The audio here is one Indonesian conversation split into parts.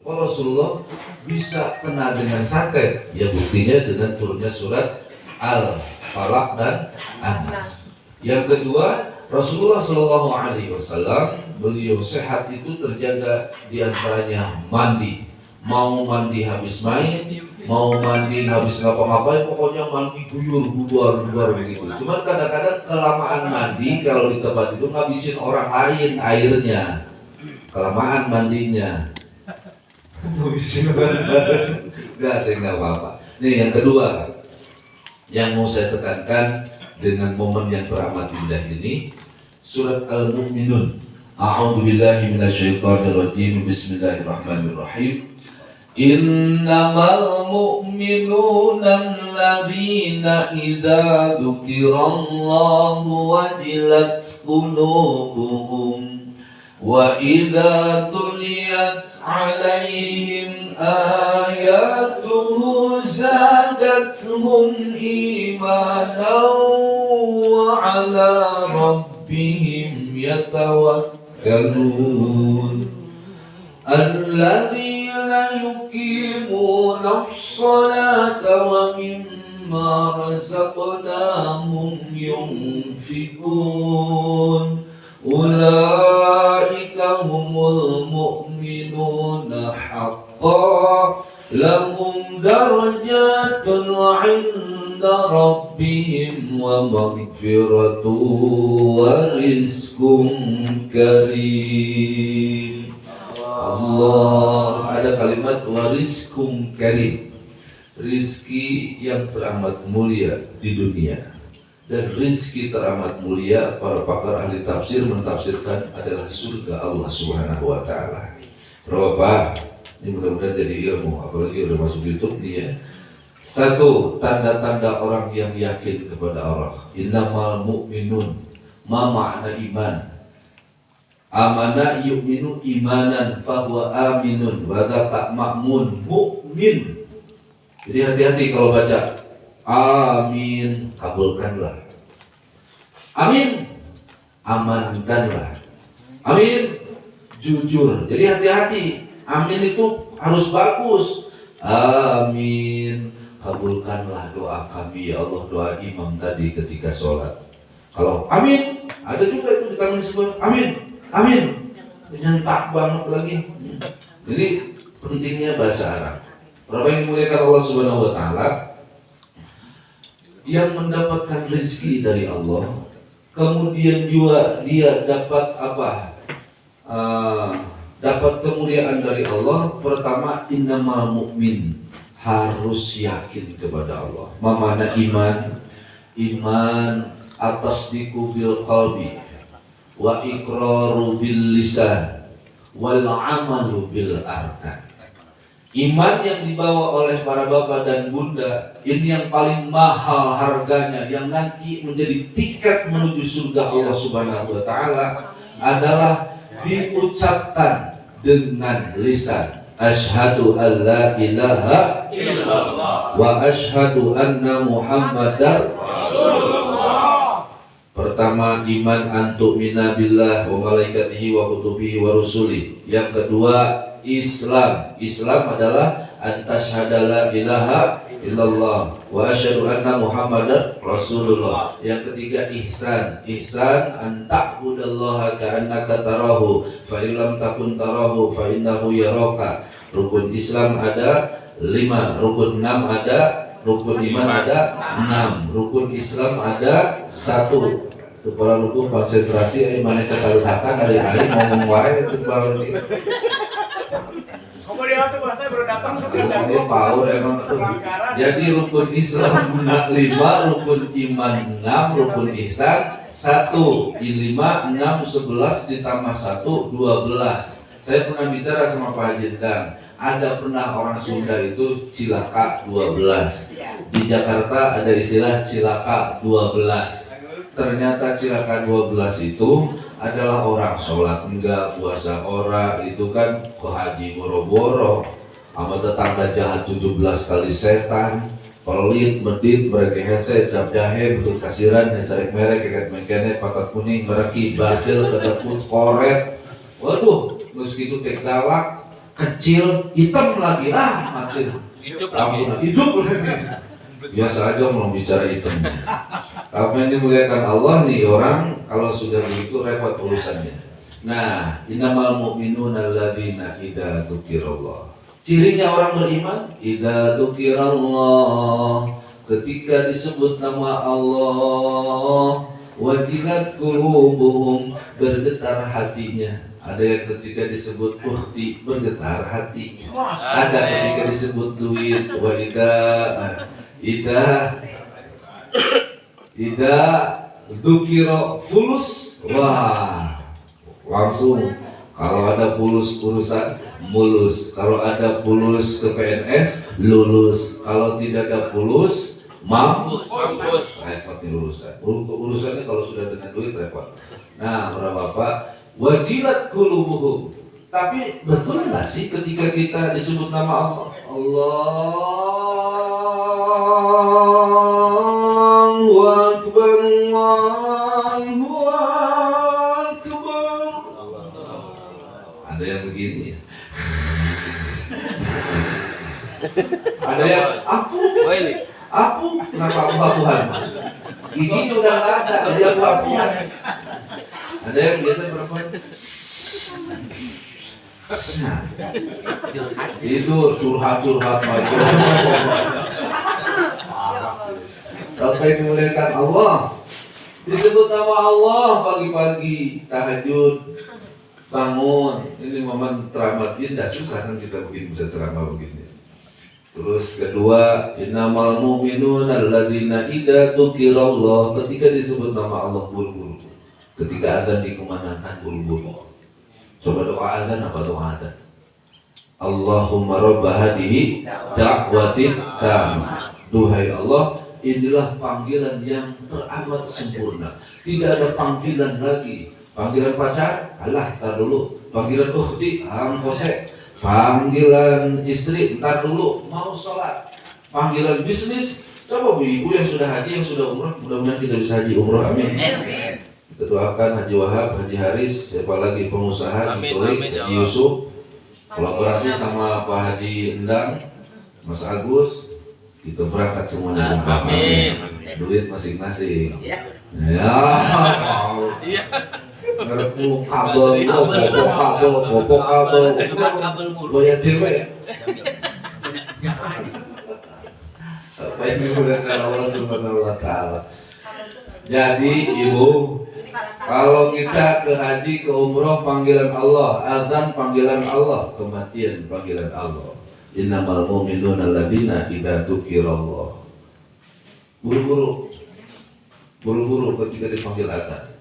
Rasulullah bisa kena dengan santet? Ya buktinya dengan turunnya surat Al-Falaq dan An-Nas. Yang kedua, Rasulullah Shallallahu Alaihi Wasallam beliau sehat itu terjaga diantaranya mandi. Mau mandi habis main, mau mandi habis ngapa-ngapain, pokoknya mandi guyur, bubar begitu. Cuman kadang-kadang kelamaan mandi kalau di tempat itu ngabisin orang lain airnya, kelamaan mandinya. Ngabisin orang lain, nggak saya nggak apa-apa. Nih yang kedua, yang mau saya tekankan dengan momen yang teramat indah ini, surat Al-Mu'minun. A'udzu billahi minasyaitonir rajim. Bismillahirrahmanirrahim. Innamal mu'minuna alladzina idza dzukirallahu wajilat qulubuhum wa idza tuliyat 'alaihim ayatuhu zadatuhum imanan wa 'ala rabbihim yatawakkalun. Alladzina yuqimuna as-salata wa mimma razaqnahum yunfiqun. Ulaika humul mu'minuna haqqan lahum darajatun 'inda rabbihim wa maghfiratun wa rizqun karim. Allah, ada kalimat warizqun karim, rizki yang teramat mulia di dunia. Dan rizki teramat mulia, para pakar ahli tafsir mentafsirkan adalah surga Allah Subhanahu wa Ta'ala. Berapa? Ini mudah-mudahan jadi ilmu, apalagi udah masuk YouTube nih ya. Satu, tanda-tanda orang yang yakin kepada Allah. Innamal mu'minun, ma makna iman? Amana yu'minu imanan fahuwa aminun wa dzaka ma'mun mu'min. Jadi hati-hati kalau baca amin, kabulkanlah. Amin, amankanlah. Amin, jujur. Jadi hati-hati. Amin itu harus bagus. Amin, kabulkanlah doa kami ya Allah, doa imam tadi ketika sholat. Kalau amin, ada juga itu di tangan disebut amin, amin. Nyentak banget lagi. Jadi pentingnya bahasa Arab. Berapa yang dimuliakan Allah Subhanahu wa Ta'ala, yang mendapatkan rezeki dari Allah, kemudian juga dia dapat apa? Dapat kemuliaan dari Allah. Pertama, innamal mu'min, harus yakin kepada Allah. Mamana iman? Iman atas diku bil qalbi wa iqraru bil lisan wal amalu bil arkan. Iman yang dibawa oleh para bapak dan bunda ini yang paling mahal harganya, yang nanti menjadi tiket menuju surga Allah Subhanahu wa Ta'ala adalah diucapkan dengan lisan. Asyhadu an la ilaha illallah wa asyhadu anna Muhammadar Rasulullah. Pertama, iman antu mina billah wa malaikatihi wa kutubihi wa rusuli. Yang kedua, Islam. Islam adalah antasyhada la ilaha illallah wa asyhadu anna Muhammadar Rasulullah. Yang ketiga, ihsan. Ihsan an ta'budallaha ka'annaka tarahu fa illam takun tarahu fa innahu yaraka. Rukun Islam ada 5, rukun 6 ada, rukun iman ada 6, rukun Islam ada 1. Itu para rukun konsentrasi mana kecaluhakan dari hari ngomong wae itu para Jadi rukun Islam 5, rukun iman 6, rukun ihsan 1. 5, 6, 11 ditambah 1, 12. Saya pernah bicara sama Pak Haji Endang. Ada pernah orang Sunda itu cilaka 12. Di Jakarta ada istilah cilaka 12. Ternyata cilaka 12 itu adalah orang sholat enggak, puasa ora, itu kan ke haji boro-boro, sama tetangga jahat 17 kali setan, pelit, medit, mereka hese, cap jahe, bentuk kasiran, nesarik merek, keket mengkene, patas kuning, mereki, batil, kedekut, koret. Waduh, meski itu cek galak, kecil, hitam lagi, mati. Hidup lagi. Hidup lagi. Biasa aja mau bicara hitam. Apa yang dimuliakan Allah nih orang kalau sudah begitu repot urusannya. Nah, innamal mu'minuna alladzina idza dzukirallah. Cirinya orang beriman, idza dzukirallah, ketika disebut nama Allah, wajilat qulubuhum, bergetar hatinya. Ada yang ketika disebut ukhti, bergetar hatinya. Ada ketika disebut duit, wa idza dzukira fulus, wah langsung kalau ada fulus urusan mulus, kalau ada fulus ke PNS lulus, kalau tidak ada fulus mampus. Repot nih urusannya kalau sudah dengan duit repot. Nah, para bapak, wajilat qulubuhum. Tapi betul nggak sih ketika kita disebut nama Allah, Allahu Akbar, Allahu Akbar. Ada yang begini ya. Ada yang apu, kenapa apu-apuan? Gigi udah nggak ada, ada yang apu-apuan. Ada yang biasa perempuan tidur curhat macam. Apa yang dimuliakan Allah, disebut nama Allah pagi-pagi tahajud bangun, ini momen teramatin dah susah kan kita begini bisa ceramah begini. Terus kedua, innamal mu'minuna alladzina idza dzukirallah, ketika disebut nama Allah buru-buru. Ketika adzan dikumandangkan buru-buru. Coba doa adzan apa doa adzan? Allahumma rabba hadihi da'watin tammah. Duhai Allah, inilah panggilan yang teramat sempurna. Tidak ada panggilan lagi. Panggilan pacar, alah, tar dulu. Panggilan ukhti, angkose. Panggilan istri, ntar dulu, mau sholat. Panggilan bisnis, coba ibu yang sudah haji, yang sudah umroh, mudah-mudahan kita bisa haji umroh, amin. Kita doakan Haji Wahab, Haji Haris, siapa lagi pengusaha, Haji Yusuf, kolaborasi sama Pak Haji Endang, Mas Agus, kita berangkat semuanya. Amin. Duit masing-masing. Ya. Ngerepul kabel, popok kabel, bayar dewe ya. Apa yang dimuliakan Allah Subhanahu wa Ta'ala. Jadi ibu, kalau kita ke haji, ke umroh panggilan Allah, adzan panggilan Allah, kematian panggilan Allah. Innamal mu'minuna alladzina idza dzukirallah. Buru-buru ketika dipanggil adzan.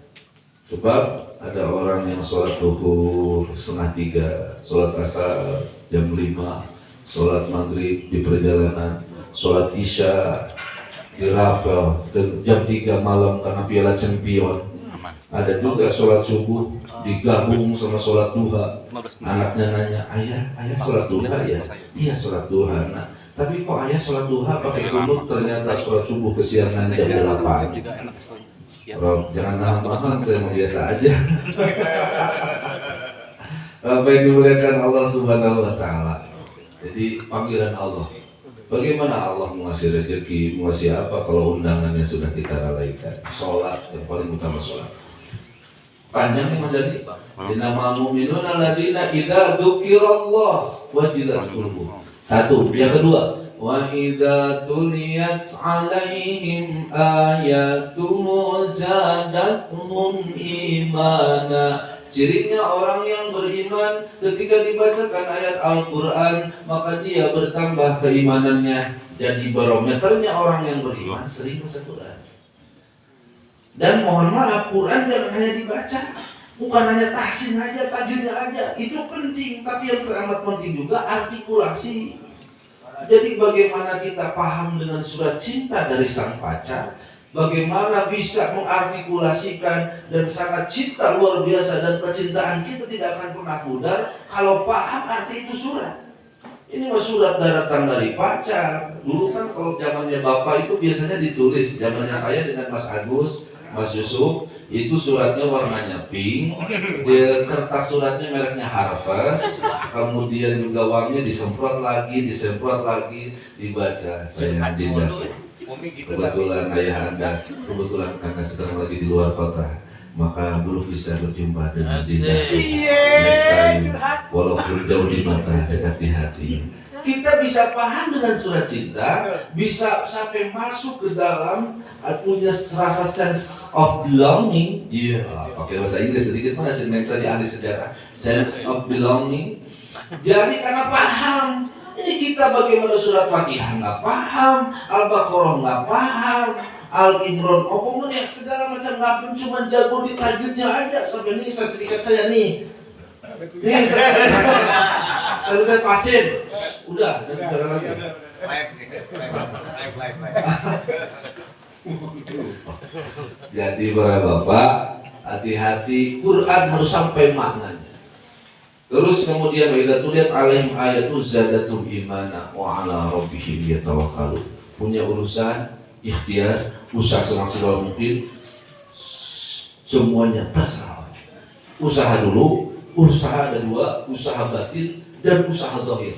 Sebab ada orang yang sholat duhur 2:30, sholat asar jam 5, sholat maghrib di perjalanan, sholat isya di rapel jam 3 malam karena piala champion. Ada juga sholat subuh digabung sama sholat duha. Anaknya nanya, ayah sholat duha ya? Iya sholat duha. Nah, tapi kok ayah sholat duha pakai kunut, ternyata sholat subuh kesiangan jam 8. Bro, jangan nahan-nahan, saya mau biasa aja. Apa yang dimuliakan Allah Subhanahu wa Ta'ala. Jadi panggilan Allah. Bagaimana Allah mengasih rezeki, mengasih apa kalau undangannya sudah kita lalaikan? Sholat, yang paling utama sholat. Panjang nih Mas Dani. Innamal mu'minuna alladzina idza dzukirallah wajilat qulubuhum. Satu, yang kedua, wa idza tuliyat 'alaihim ayatuhu zadatuhum imana. Cirinya orang yang beriman ketika dibacakan ayat Al-Qur'an maka dia bertambah keimanannya. Jadi barometernya orang yang beriman sering baca Quran. Dan mohon maaf, Quran jangan hanya dibaca, bukan hanya tahsin aja, tajwidnya aja. Itu penting, tapi yang teramat penting juga artikulasi. Jadi bagaimana kita paham dengan surat cinta dari sang pacar, bagaimana bisa mengartikulasikan dan sangat cinta luar biasa, dan kecintaan kita tidak akan pernah pudar kalau paham arti itu surat. Ini mah surat daratan dari pacar. Dulu kan kalau zamannya bapak itu biasanya ditulis, zamannya saya dengan Mas Agus, Mas Yusuf, itu suratnya warnanya pink, dia kertas suratnya mereknya Harvest, kemudian juga uangnya disemprot lagi, dibaca. Saya Dinda, kebetulan ayah Anda, kebetulan karena sedang lagi di luar kota, maka belum bisa berjumpa dengan Dinda. Next time, walaupun jauh di mata, dekat di hati. Kita bisa paham dengan surat cinta, bisa sampai masuk ke dalam, punya rasa sense of belonging. Pakai bahasa Inggris sedikit mana sih tadi ahli sejarah, sense of belonging. Jadi karena paham, ini kita bagaimana surat Fatihah nggak paham, Al-Baqarah nggak paham, Al-Imran, ya segala macam nggak pun, cuma jago di tajwidnya aja. Sampai ini sertifikat saya nih. Nih sertifikat pasien. Udah, dan bicara lagi. Jadi para bapak, hati-hati, Quran harus sampai maknanya. Terus kemudian bila tuliat alaihim ayatu zadatum imana wa ala rabbihim yatawakkalun. Punya urusan, ikhtiar, usaha semaksimal mungkin, semuanya terserah. Usaha dulu, usaha ada dua, usaha batin dan usaha dohir.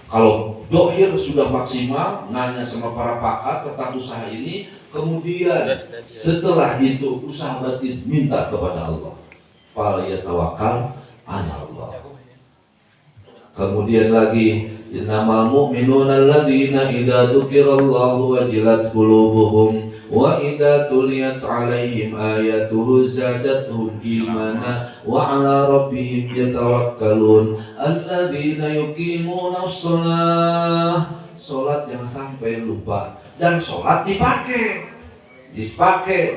Kalau dohir sudah maksimal, nanya sama para pakar tentang usaha ini, kemudian setelah itu usaha batin minta kepada Allah. Fal yatawakkal 'ala Allah. Kemudian lagi, innamal mu'minuna alladzina idza dzukirallahu wajilat qulubuhum wa idza tuliyat 'alaihim ayatuhu zadatuhum imana wa 'ala rabbihim yatawakkalun alladzina yuqimuna shalah. Salat jangan sampai lupa, dan salat dipakai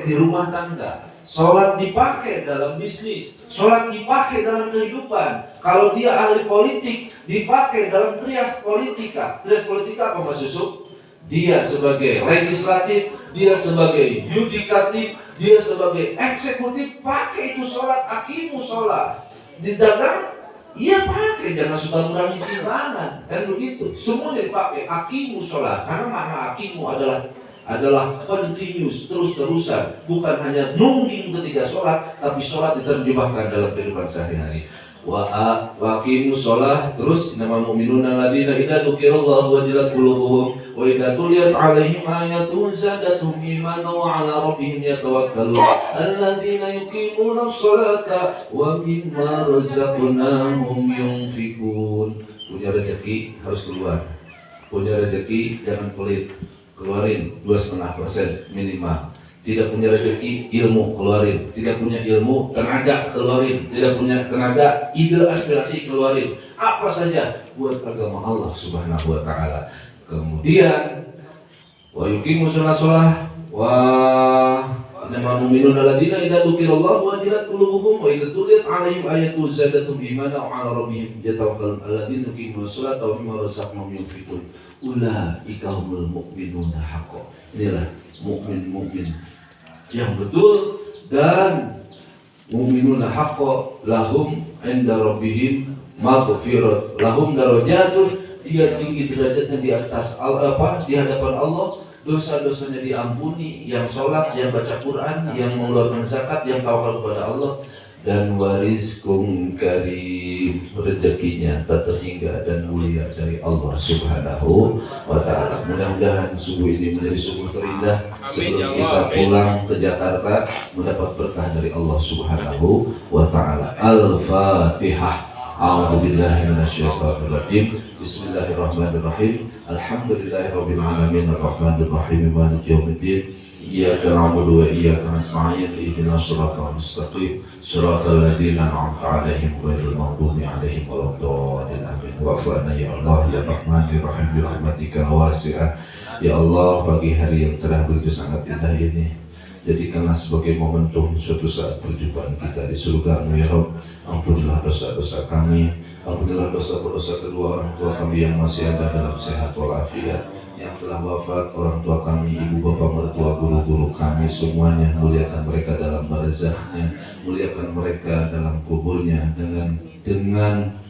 di rumah tangga. Salat dipakai dalam bisnis, salat dipakai dalam kehidupan. Kalau dia ahli politik, dipakai dalam trias politika. Trias politika apa Mas Yusuf? Dia sebagai legislatif, dia sebagai yudikatif, dia sebagai eksekutif, pakai itu salat, aqimu sholat. Di dagang, iya pakai, jangan suka mengurangi timbangan, kan begitu. Semuanya dipakai, aqimu sholat. Karena makna aqimu adalah continuous, terus-terusan, bukan hanya nungging ketika sholat, tapi sholat diterjemahkan dalam kehidupan sehari-hari. Waqimus sholat, terus innamal mu'minuna alladzina idza dzukirallahu wajilat qulubuhum wa idza tuliyat 'alaihim ayatun zadatuhum imanan wa 'ala rabbihim yatawakkalun alladzina yuqimuna sholata wa mimma razaqnahum yunfikun. Punya rezeki harus keluar, punya rezeki jangan pelit, keluarin 2,5% minimal. Tidak punya rezeki, ilmu keluarin. Tidak punya ilmu, tenaga keluarin. Tidak punya tenaga, ide, aspirasi keluarin. Apa saja buat agama Allah Subhanahu wa taala. Kemudian wa yuqimu shalah wa innamal mu'minuna alladzina idza dzukirallahu wajilat qulubuhum wa idza tuliyat 'alaihim ayatu zadatuhum imanan wa 'ala rabbihim yatawakkalun alladzina yuqimuna sholata wa mimma razaqnahum yunfiqun. Ulaika humul mu'minuna haqqan. Inilah mukmin yang betul, dan mu'minuna haqqan lahum 'inda rabbihim maghfirat lahum darajatun. Dia tinggi derajatnya di atas di hadapan Allah, dosa-dosanya diampuni, yang sholat, yang baca Quran, yang mengeluarkan zakat, yang tawakal kepada Allah, dan warizqum karim, rezekinya tak terhingga dan mulia dari Allah Subhanahu wa taala. Mudah-mudahan subuh ini menjadi subuh terindah sebelum kita pulang ke Jakarta, mendapat berkah dari Allah Subhanahu wa taala. Al-Fatihah. A'udzubillahi minasyaitonir rajim. Bismillahirrahmanirrahim. Alhamdulillahirabbil alamin arrahmanir rahim maliki yaumiddin. Iyyaka na'budu wa iyyaka nasta'in ihdinas siratal mustaqim siratal ladzina an'amta 'alaihim ghairil maghdubi 'alaihim waladdallin amin. Wa'fu 'anna ya Allah ya Rahmanir Rahim bi rahmatika wasi'ah. Ya Allah, pagi hari yang cerah begitu sangat indah ini, jadikanlah sebagai momentum suatu saat perjumpaan kita di surga-Mu ya Rabb. Ampunilah dosa-dosa kami, ampunilah dosa-dosa kedua orang tua kami yang masih ada dalam sehat walafiat, yang telah wafat, orang tua kami, ibu bapak mertua, guru-guru kami semuanya. Muliakan mereka dalam barzahnya, muliakan mereka dalam kuburnya, dengan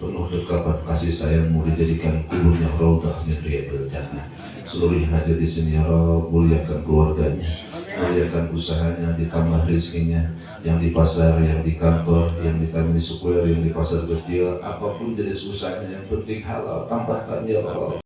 penuh dekapan kasih sayang-Mu dijadikan kuburnya raudhah min riyadil jannah. Seluruh hadir di sini ya Rabb, muliakan keluarganya, muliakan usahanya, ditambah rezekinya, yang di pasar, yang di kantor, yang di Taman Square, yang di pasar kecil, apapun jenis usahanya yang penting halal, tambahkan ya Allah.